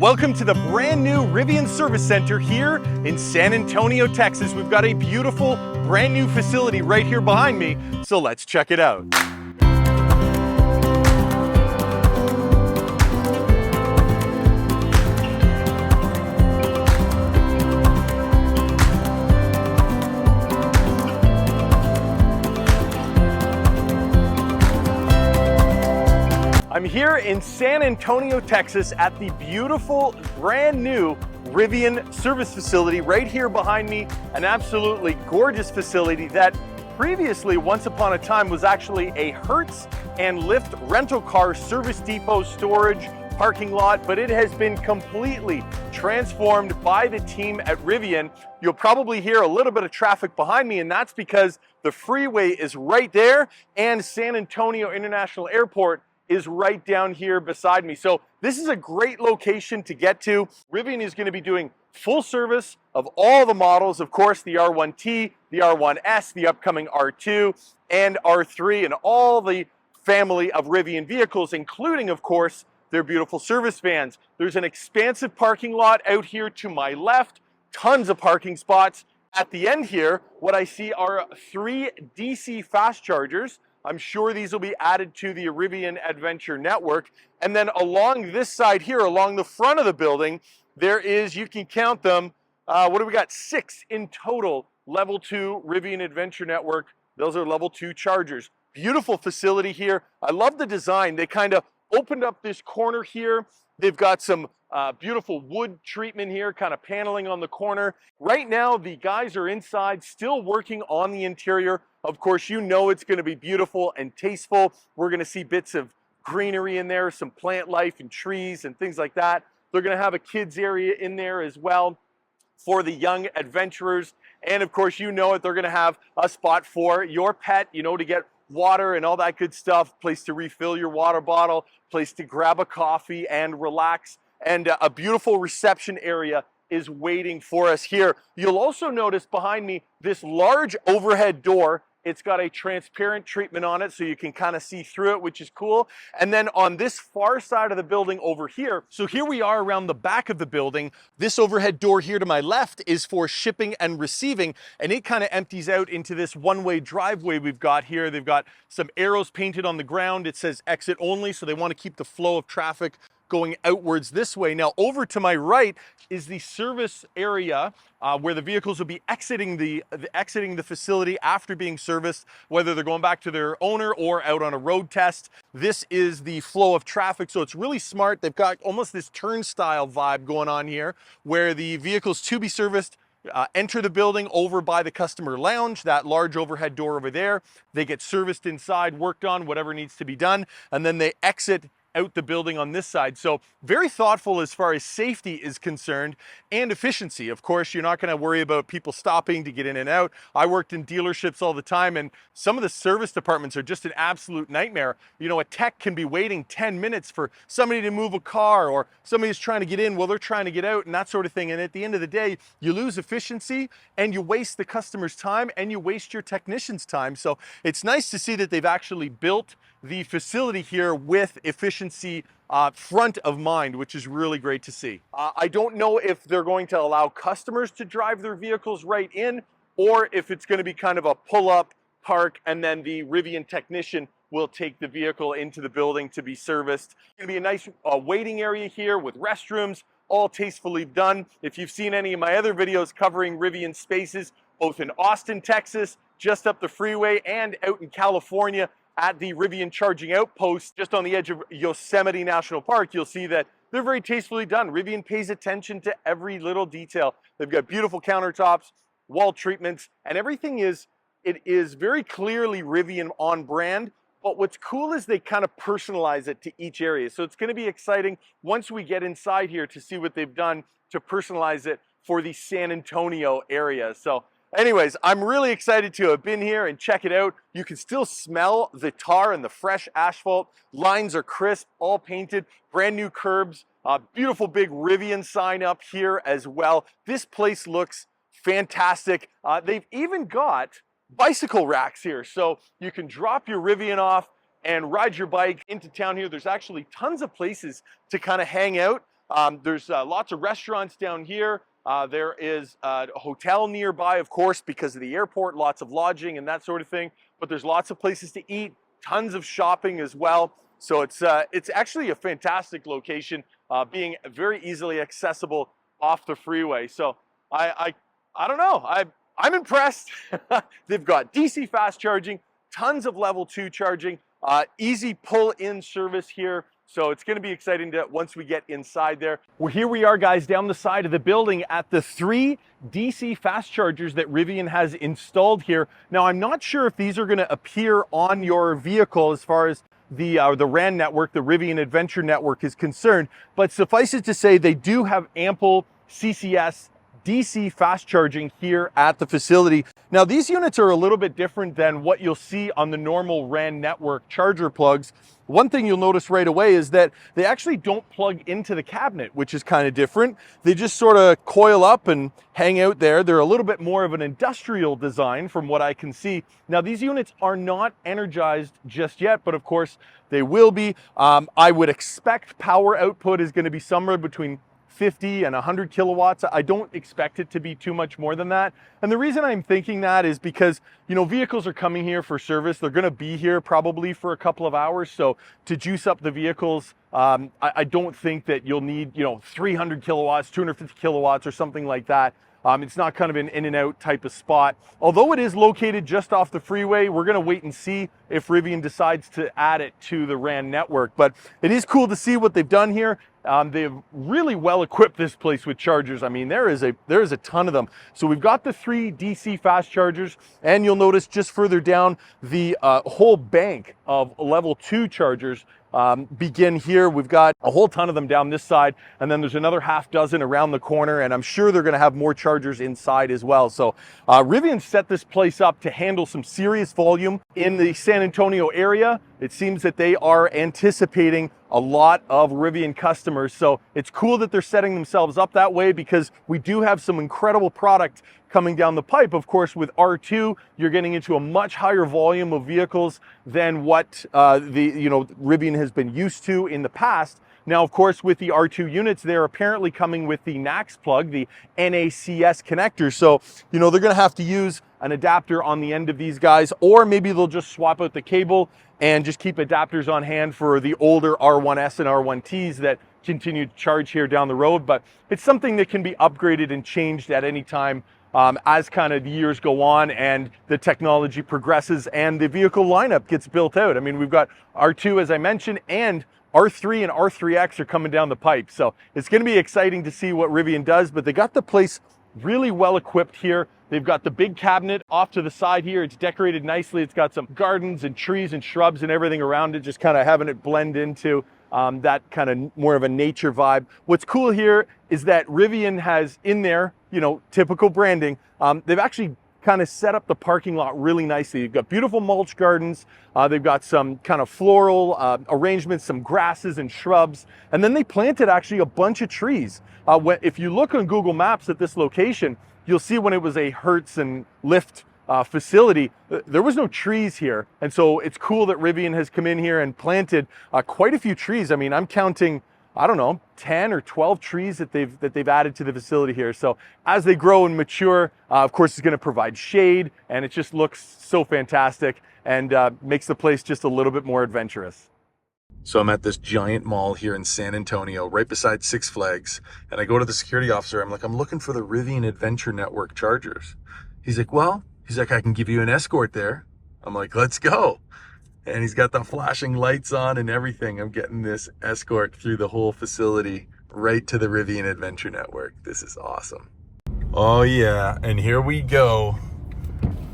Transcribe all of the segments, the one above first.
Welcome to the brand new Rivian Service Center here in San Antonio, Texas. We've got a beautiful brand new facility right here behind me, so let's check it out. I'm here in San Antonio, Texas at the beautiful brand new Rivian service facility right here behind me. An absolutely gorgeous facility that previously, once upon a time, was actually a Hertz and Lyft rental car service depot storage parking lot, but it has been completely transformed by the team at Rivian. You'll probably hear a little bit of traffic behind me, and that's because the freeway is right there and San Antonio International Airport is right down here beside me. So this is a great location to get to. Rivian is going to be doing full service of all the models, of course, the R1T, the R1S, the upcoming R2, and R3, and all the family of Rivian vehicles, including, of course, their beautiful service vans. There's an expansive parking lot out here to my left, tons of parking spots. At the end here, what I see are 3 DC fast chargers. I'm sure these will be added to the Rivian Adventure Network. And then along this side here, along the front of the building, there is, you can count them, what do we got? 6 in total, level 2 Rivian Adventure Network. Those are level 2 chargers. Beautiful facility here. I love the design. They kind of opened up this corner here. They've got some beautiful wood treatment here, kind of paneling on the corner. Right now, the guys are inside still working on the interior. Of course, you know it's going to be beautiful and tasteful. We're going to see bits of greenery in there, some plant life and trees and things like that. They're going to have a kids area in there as well for the young adventurers. And of course, you know it, they're going to have a spot for your pet, you know, to get water and all that good stuff, place to refill your water bottle, place to grab a coffee and relax, and a beautiful reception area is waiting for us here. You'll also notice behind me this large overhead door. It's got a transparent treatment on it so you can kind of see through it, which is cool. And then on this far side of the building over here, so here we are around the back of the building. This overhead door here to my left is for shipping and receiving, and it kind of empties out into this one-way driveway we've got here. They've got some arrows painted on the ground. It says exit only, so they want to keep the flow of traffic going outwards this way. Now over to my right is the service area where the vehicles will be exiting the facility after being serviced, whether they're going back to their owner or out on a road test. This is the flow of traffic, so it's really smart. They've got almost this turnstile vibe going on here where the vehicles to be serviced enter the building over by the customer lounge, that large overhead door over there. They get serviced inside, worked on, whatever needs to be done, and then they exit out the building on this side. So very thoughtful as far as safety is concerned and efficiency. Of course, you're not going to worry about people stopping to get in and out. I worked in dealerships all the time, and some of the service departments are just an absolute nightmare. You know, a tech can be waiting 10 minutes for somebody to move a car, or somebody's trying to get in while they're trying to get out, and that sort of thing. And at the end of the day, you lose efficiency and you waste the customer's time and you waste your technician's time. So it's nice to see that they've actually built the facility here with efficiency front of mind, which is really great to see. I don't know if they're going to allow customers to drive their vehicles right in, or if it's going to be kind of a pull-up park and then the Rivian technician will take the vehicle into the building to be serviced. It's going to be a nice waiting area here with restrooms, all tastefully done. If you've seen any of my other videos covering Rivian spaces, both in Austin, Texas, just up the freeway, and out in California, at the Rivian charging outpost just on the edge of Yosemite National Park, you'll see that they're very tastefully done. Rivian pays attention to every little detail. They've got beautiful countertops, wall treatments, and everything is very clearly Rivian on brand. But what's cool is they kind of personalize it to each area. So it's going to be exciting once we get inside here to see what they've done to personalize it for the San Antonio area. So anyways, I'm really excited to have been here and check it out. You can still smell the tar and the fresh asphalt. Lines are crisp, all painted, brand new curbs, beautiful big Rivian sign up here as well. This place looks fantastic. They've even got bicycle racks here, so you can drop your Rivian off and ride your bike into town here. There's actually tons of places to kind of hang out. There's lots of restaurants down here. There is a hotel nearby, of course, because of the airport, lots of lodging and that sort of thing. But there's lots of places to eat, tons of shopping as well. So it's actually a fantastic location, being very easily accessible off the freeway. So I don't know. I'm impressed. They've got DC fast charging, tons of level 2 charging, easy pull-in service here. So it's going to be exciting to once we get inside there. Well, here we are, guys, down the side of the building at the 3 DC fast chargers that Rivian has installed here. Now, I'm not sure if these are going to appear on your vehicle as far as the RAN network, the Rivian Adventure Network, is concerned, but suffice it to say they do have ample CCS DC fast charging here at the facility. Now, these units are a little bit different than what you'll see on the normal RAN network charger plugs. One thing you'll notice right away is that they actually don't plug into the cabinet, which is kind of different. They just sort of coil up and hang out there. They're a little bit more of an industrial design from what I can see. Now, these units are not energized just yet, but of course they will be. I would expect power output is going to be somewhere between 50 and 100 kilowatts. I don't expect it to be too much more than that. And the reason I'm thinking that is because, you know, vehicles are coming here for service. They're going to be here probably for a couple of hours. So to juice up the vehicles, I don't think that you'll need, 300 kilowatts, 250 kilowatts or something like that. It's not kind of an in and out type of spot. Although it is located just off the freeway, we're gonna wait and see if Rivian decides to add it to the RAN network. But it is cool to see what they've done here. They've really well equipped this place with chargers. I mean, there is a ton of them. So we've got the 3 DC fast chargers, and you'll notice just further down the whole bank of level 2 chargers begin here. We've got a whole ton of them down this side, and then there's another half dozen around the corner, and I'm sure they're going to have more chargers inside as well. So Rivian set this place up to handle some serious volume in the San Antonio area. It seems that they are anticipating a lot of Rivian customers. So it's cool that they're setting themselves up that way, because we do have some incredible product coming down the pipe. Of course, with R2, you're getting into a much higher volume of vehicles than what Rivian has been used to in the past. Now, of course, with the R2 units, they're apparently coming with the NACS plug, the NACS connector. So, they're going to have to use an adapter on the end of these guys, or maybe they'll just swap out the cable and just keep adapters on hand for the older R1S and R1Ts that continue to charge here down the road. But it's something that can be upgraded and changed at any time as kind of the years go on and the technology progresses and the vehicle lineup gets built out. I mean, we've got R2, as I mentioned, and R3 and R3X are coming down the pipe. So it's going to be exciting to see what Rivian does, but they got the place really well equipped here. They've got the big cabinet off to the side here. It's decorated nicely. It's got some gardens and trees and shrubs and everything around it, just kind of having it blend into that kind of more of a nature vibe. What's cool here is that Rivian has in there, typical branding. They've actually kind of set up the parking lot really nicely. You've got beautiful mulch gardens. They've got some kind of floral arrangements, some grasses and shrubs. And then they planted actually a bunch of trees. If you look on Google Maps at this location, you'll see when it was a Hertz and Lyft facility, there was no trees here. And so it's cool that Rivian has come in here and planted quite a few trees. I mean, I'm counting, I don't know, 10 or 12 trees that they've added to the facility here. So as they grow and mature, of course, it's going to provide shade, and it just looks so fantastic and makes the place just a little bit more adventurous. So I'm at this giant mall here in San Antonio, right beside Six Flags, and I go to the security officer. I'm like, I'm looking for the Rivian Adventure Network chargers. He's like, I can give you an escort there. I'm like, let's go. And he's got the flashing lights on and everything. I'm getting this escort through the whole facility right to the Rivian Adventure Network. This is awesome. Oh yeah, and here we go,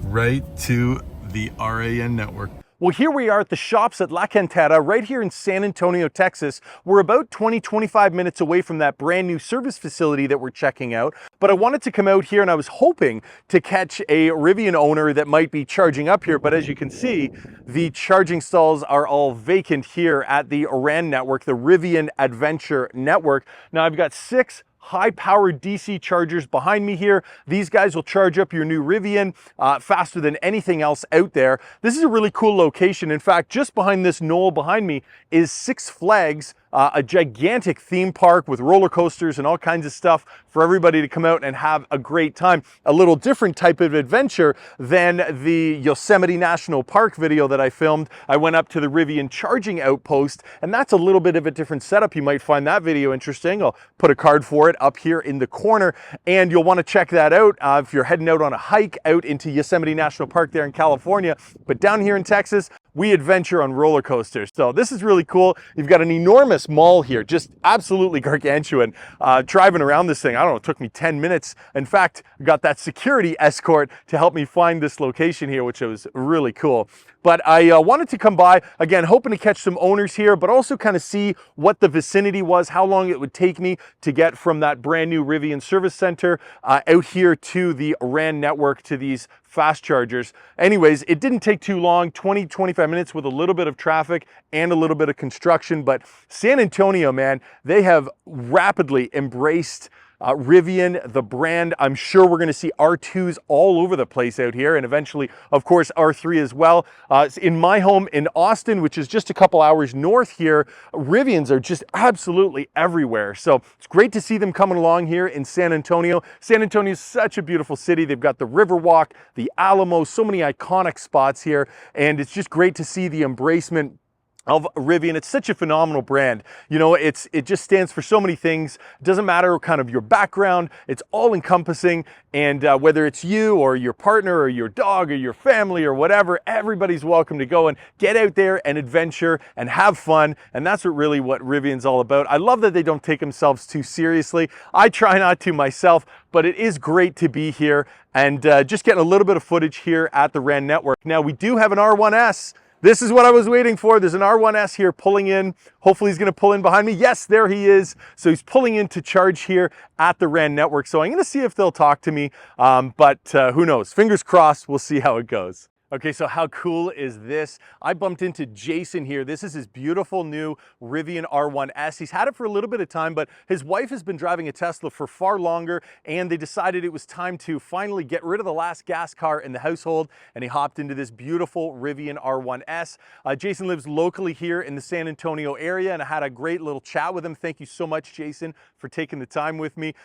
right to the RAN network. Well, here we are at the shops at La Cantera, right here in San Antonio, Texas. We're about 20-25 minutes away from that brand new service facility that we're checking out. But I wanted to come out here and I was hoping to catch a Rivian owner that might be charging up here. But as you can see, the charging stalls are all vacant here at the RAN network, the Rivian Adventure Network. Now I've got 6 high-powered DC chargers behind me here. These guys will charge up your new Rivian faster than anything else out there. This is a really cool location. In fact, just behind this knoll behind me is Six Flags a gigantic theme park with roller coasters and all kinds of stuff for everybody to come out and have a great time. A little different type of adventure than the Yosemite National Park video that I filmed. I went up to the Rivian charging outpost, and that's a little bit of a different setup. You might find that video interesting. I'll put a card for it up here in the corner, and you'll want to check that out if you're heading out on a hike out into Yosemite National Park there in California. But down here in Texas, we adventure on roller coasters. So this is really cool. You've got an enormous mall here, just absolutely gargantuan. Driving around this thing, I don't know, it took me 10 minutes. In fact, I got that security escort to help me find this location here, which was really cool. But I wanted to come by, again, hoping to catch some owners here, but also kind of see what the vicinity was, how long it would take me to get from that brand new Rivian service center out here to the RAN network, to these fast chargers. Anyways, it didn't take too long, 20-25 minutes with a little bit of traffic and a little bit of construction. But San Antonio, man, they have rapidly embraced Rivian, the brand. I'm sure we're going to see R2s all over the place out here, and eventually, of course, R3 as well. In my home in Austin, which is just a couple hours north here, Rivians are just absolutely everywhere. So it's great to see them coming along here in San Antonio. San Antonio is such a beautiful city. They've got the Riverwalk, the Alamo, so many iconic spots here, and it's just great to see the embracement of Rivian. It's such a phenomenal brand. You know, it just stands for so many things. It doesn't matter kind of your background, it's all encompassing. And whether it's you or your partner or your dog or your family or whatever, everybody's welcome to go and get out there and adventure and have fun. And that's what Rivian's all about. I love that they don't take themselves too seriously. I try not to myself, but it is great to be here and just getting a little bit of footage here at the RAN network. Now, we do have an R1S. This is what I was waiting for. There's an R1S here pulling in. Hopefully he's going to pull in behind me. Yes, there he is. So he's pulling in to charge here at the RAN network. So I'm going to see if they'll talk to me, but who knows? Fingers crossed. We'll see how it goes. Okay, so how cool is this? I bumped into Jason here. This is his beautiful new Rivian R1S. He's had it for a little bit of time, but his wife has been driving a Tesla for far longer, and they decided it was time to finally get rid of the last gas car in the household, and he hopped into this beautiful Rivian R1S. Jason lives locally here in the San Antonio area, and I had a great little chat with him. Thank you so much, Jason, for taking the time with me.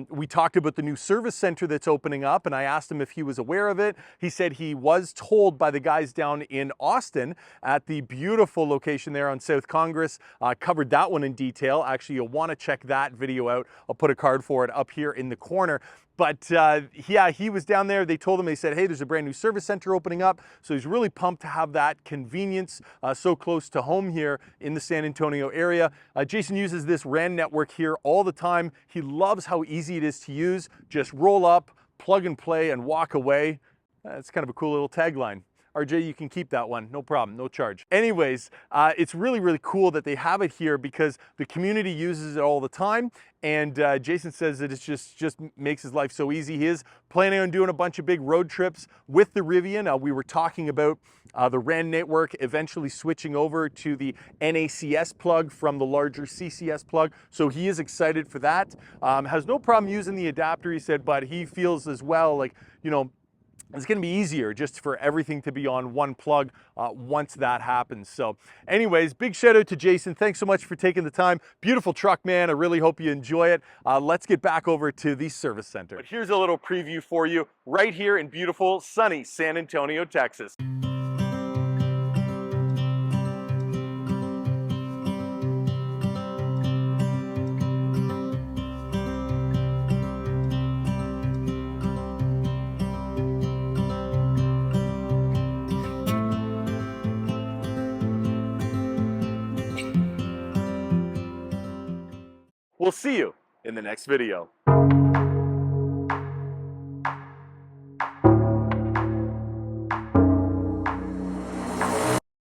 We talked about the new service center that's opening up, and I asked him if he was aware of it. He said he was told by the guys down in Austin at the beautiful location there on South Congress. Covered that one in detail. Actually, you'll want to check that video out. I'll put a card for it up here in the corner. But yeah, he was down there. They told him, they said, hey, there's a brand new service center opening up. So he's really pumped to have that convenience so close to home here in the San Antonio area. Jason uses this RAN network here all the time. He loves how easy it is to use. Just roll up, plug and play, and walk away. That's kind of a cool little tagline. RJ, you can keep that one, no problem, no charge. Anyways, it's really, really cool that they have it here because the community uses it all the time. And Jason says that it just makes his life so easy. He is planning on doing a bunch of big road trips with the Rivian. We were talking about the RAN network eventually switching over to the NACS plug from the larger CCS plug. So he is excited for that. Has no problem using the adapter, he said, but he feels as well like, you know, it's going to be easier just for everything to be on one plug once that happens. So anyways, big shout out to Jason. Thanks so much for taking the time. Beautiful truck, man. I really hope you enjoy it. Let's get back over to the service center. But here's a little preview for you right here in beautiful, sunny San Antonio, Texas. We'll see you in the next video.